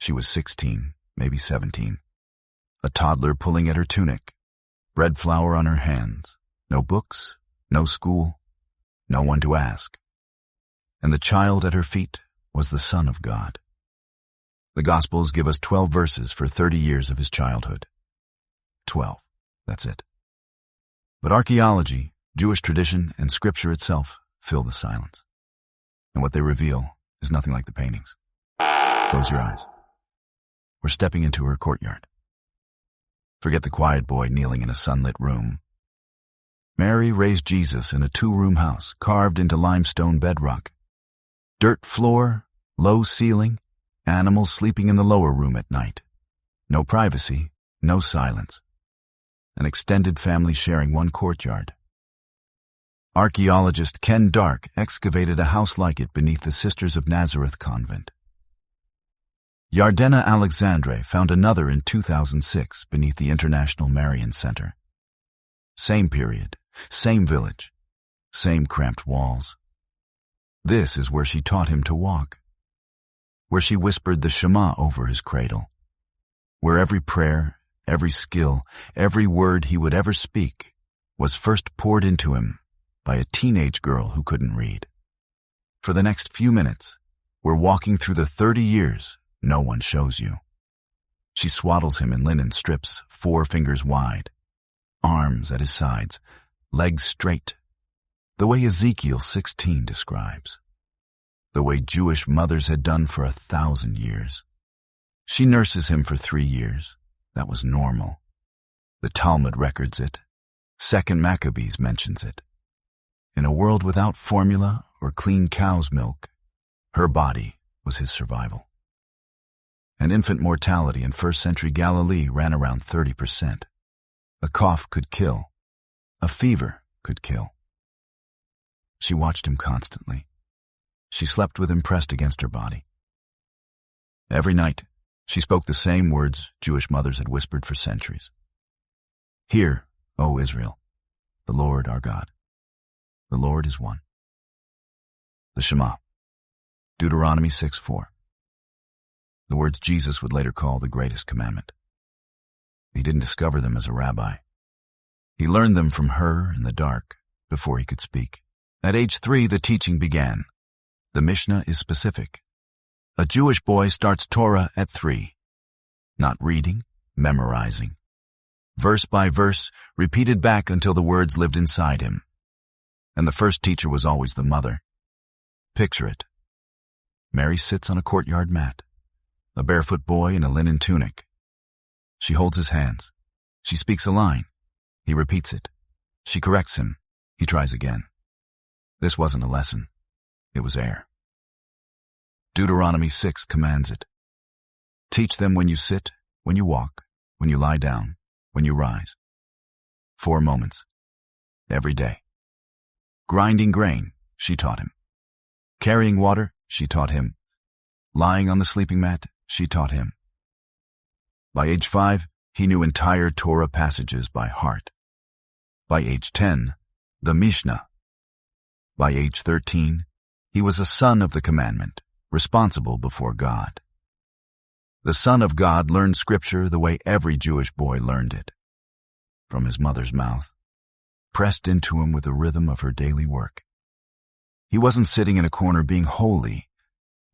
She was 16, maybe 17. A toddler pulling at her tunic, bread flour on her hands, no books, no school, no one to ask. And the child at her feet was the Son of God. The Gospels give us 12 verses for 30 years of his childhood. 12, that's it. But archaeology, Jewish tradition, and Scripture itself fill the silence. And what they reveal is nothing like the paintings. Close your eyes. We're stepping into her courtyard. Forget the quiet boy kneeling in a sunlit room. Mary raised Jesus in a 2-room house carved into limestone bedrock. Dirt floor, low ceiling, animals sleeping in the lower room at night. No privacy, no silence. An extended family sharing one courtyard. Archaeologist Ken Dark excavated a house like it beneath the Sisters of Nazareth convent. Yardena Alexandre found another in 2006 beneath the International Marian Center. Same period, same village, same cramped walls. This is where she taught him to walk, where she whispered the Shema over his cradle, where every prayer, every skill, every word he would ever speak was first poured into him by a teenage girl who couldn't read. For the next few minutes, we're walking through the 30 years no one shows you. She swaddles him in linen strips 4 fingers wide, arms at his sides, legs straight, the way Ezekiel 16 describes, the way Jewish mothers had done for 1,000 years. She nurses him for 3 years. That was normal. The Talmud records it. 2nd Maccabees mentions it. In a world without formula or clean cow's milk, her body was his survival. And infant mortality in first-century Galilee ran around 30%. A cough could kill. A fever could kill. She watched him constantly. She slept with him pressed against her body. Every night, she spoke the same words Jewish mothers had whispered for centuries. Hear, O Israel, the Lord our God. The Lord is one. The Shema, Deuteronomy 6:4. The words Jesus would later call the greatest commandment. He didn't discover them as a rabbi. He learned them from her in the dark before he could speak. At age 3, the teaching began. The Mishnah is specific. A Jewish boy starts Torah at 3. Not reading, memorizing. Verse by verse, repeated back until the words lived inside him. And the first teacher was always the mother. Picture it. Mary sits on a courtyard mat. A barefoot boy in a linen tunic. She holds his hands. She speaks a line. He repeats it. She corrects him. He tries again. This wasn't a lesson. It was air. Deuteronomy 6 commands it. Teach them when you sit, when you walk, when you lie down, when you rise. 4 moments. Every day. Grinding grain, she taught him. Carrying water, she taught him. Lying on the sleeping mat, she taught him. By age 5, he knew entire Torah passages by heart. By age 10, the Mishnah. By age 13, he was a son of the commandment, responsible before God. The Son of God learned Scripture the way every Jewish boy learned it. From his mother's mouth, pressed into him with the rhythm of her daily work. He wasn't sitting in a corner being holy.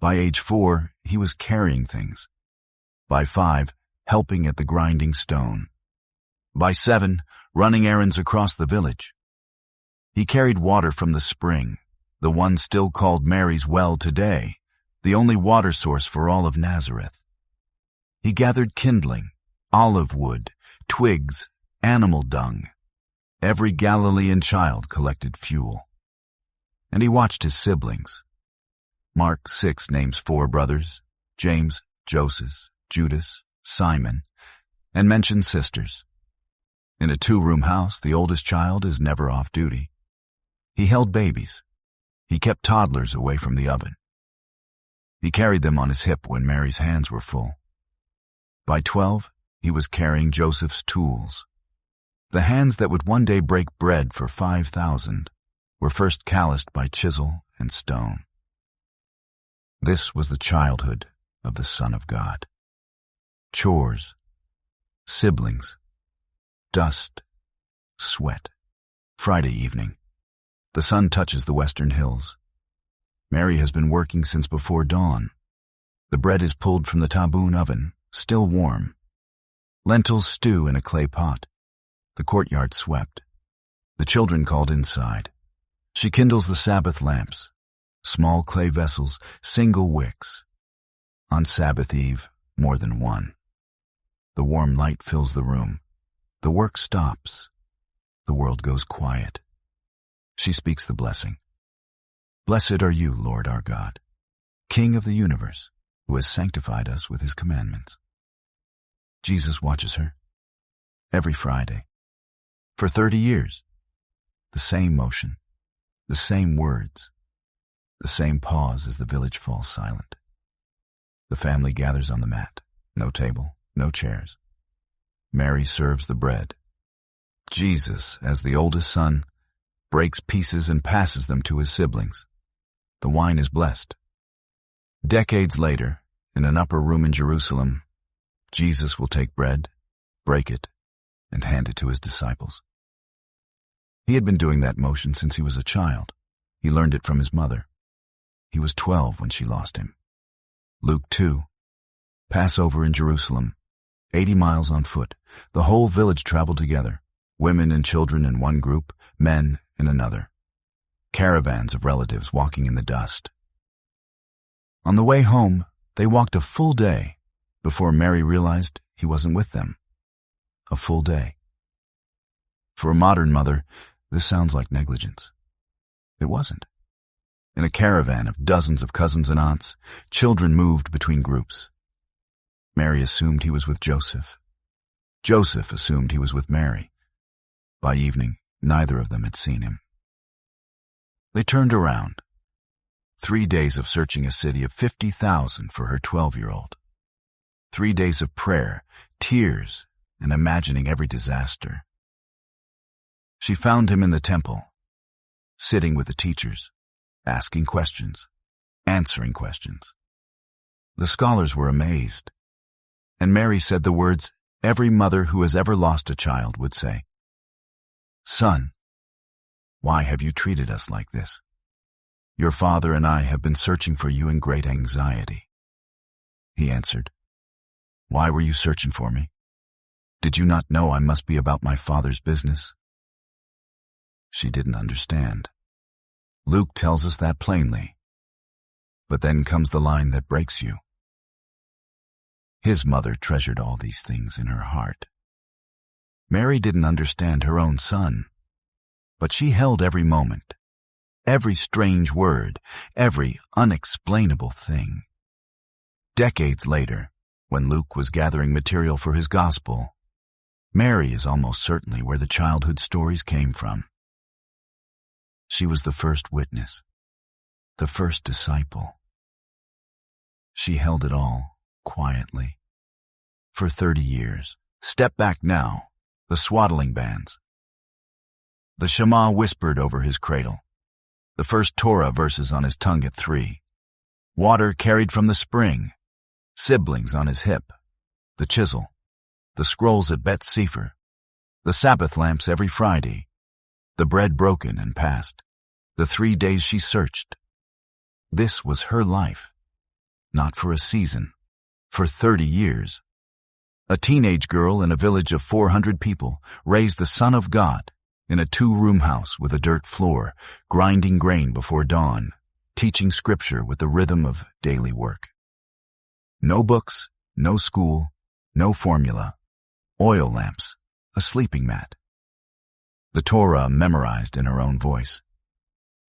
By age 4, he was carrying things. By 5, helping at the grinding stone. By 7, running errands across the village. He carried water from the spring, the one still called Mary's well today, the only water source for all of Nazareth. He gathered kindling, olive wood, twigs, animal dung. Every Galilean child collected fuel. And he watched his siblings. Mark 6 names 4 brothers, James, Joseph, Judas, Simon, and mentions sisters. In a 2-room house, the oldest child is never off duty. He held babies. He kept toddlers away from the oven. He carried them on his hip when Mary's hands were full. By 12, he was carrying Joseph's tools. The hands that would one day break bread for 5,000 were first calloused by chisel and stone. This was the childhood of the Son of God. chores, siblings, dust, sweat. Friday evening. The sun touches the western hills. Mary has been working since before dawn. The bread is pulled from the taboon oven, still warm. Lentils stew in a clay pot. The courtyard swept. The children called inside. She kindles the Sabbath lamps. Small clay vessels, single wicks. On Sabbath Eve, more than one. The warm light fills the room. The work stops. The world goes quiet. She speaks the blessing. Blessed are you, Lord our God, King of the universe, who has sanctified us with his commandments. Jesus watches her. Every Friday. For 30 years. The same motion. The same words. The same pause as the village falls silent. The family gathers on the mat. No table, no chairs. Mary serves the bread. Jesus, as the oldest son, breaks pieces and passes them to his siblings. The wine is blessed. Decades later, in an upper room in Jerusalem, Jesus will take bread, break it, and hand it to his disciples. He had been doing that motion since he was a child. He learned it from his mother. He was 12 when she lost him. Luke 2. Passover in Jerusalem. 80 miles on foot. The whole village traveled together. Women and children in one group, men in another. Caravans of relatives walking in the dust. On the way home, they walked a full day before Mary realized he wasn't with them. A full day. For a modern mother, this sounds like negligence. It wasn't. In a caravan of dozens of cousins and aunts, children moved between groups. Mary assumed he was with Joseph. Joseph assumed he was with Mary. By evening, neither of them had seen him. They turned around. 3 days of searching a city of 50,000 for her 12-year-old. 3 days of prayer, tears, and imagining every disaster. She found him in the temple, sitting with the teachers, asking questions, answering questions. The scholars were amazed, and Mary said the words every mother who has ever lost a child would say. Son, why have you treated us like this? Your father and I have been searching for you in great anxiety. He answered, Why were you searching for me? Did you not know I must be about my father's business? She didn't understand. Luke tells us that plainly. But then comes the line that breaks you. His mother treasured all these things in her heart. Mary didn't understand her own son, but she held every moment, every strange word, every unexplainable thing. Decades later, when Luke was gathering material for his gospel, Mary is almost certainly where the childhood stories came from. She was the first witness, the first disciple. She held it all quietly. For 30 years. Step back now, the swaddling bands. The Shema whispered over his cradle. The first Torah verses on his tongue at 3. Water carried from the spring. Siblings on his hip. The chisel. The scrolls at Bet Sefer. The Sabbath lamps every Friday. The bread broken and passed. The 3 days she searched. This was her life. Not for a season. For 30 years. A teenage girl in a village of 400 people raised the Son of God in a 2-room house with a dirt floor, grinding grain before dawn, teaching scripture with the rhythm of daily work. No books, no school, no formula, oil lamps, a sleeping mat. The Torah memorized in her own voice,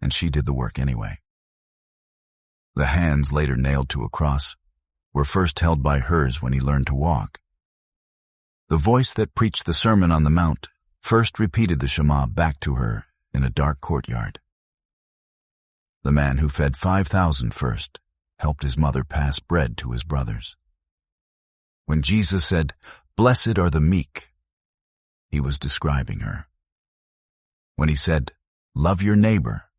and she did the work anyway. The hands later nailed to a cross were first held by hers when he learned to walk. The voice that preached the Sermon on the Mount first repeated the Shema back to her in a dark courtyard. The man who fed 5,000 first helped his mother pass bread to his brothers. When Jesus said, "Blessed are the meek," he was describing her. When he said, "Love your neighbor,"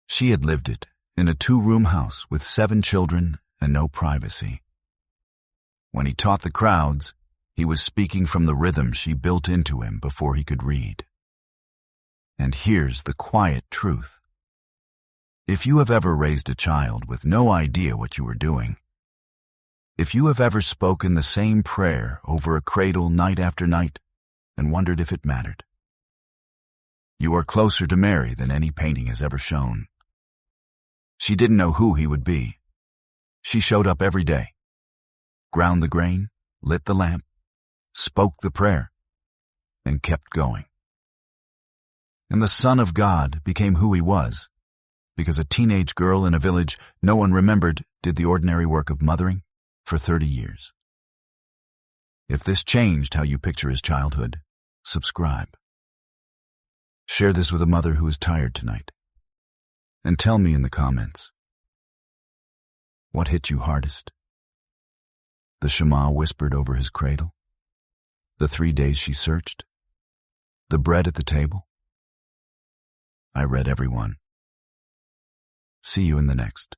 she had lived it in a 2-room house with 7 children and no privacy. When he taught the crowds, he was speaking from the rhythm she built into him before he could read. And here's the quiet truth. If you have ever raised a child with no idea what you were doing, if you have ever spoken the same prayer over a cradle night after night and wondered if it mattered, you are closer to Mary than any painting has ever shown. She didn't know who he would be. She showed up every day, ground the grain, lit the lamp, spoke the prayer, and kept going. And the Son of God became who he was, because a teenage girl in a village no one remembered did the ordinary work of mothering for 30 years. If this changed how you picture his childhood, subscribe. Share this with a mother who is tired tonight. And tell me in the comments, what hit you hardest? The Shema whispered over his cradle? The 3 days she searched? The bread at the table? I read every one. See you in the next.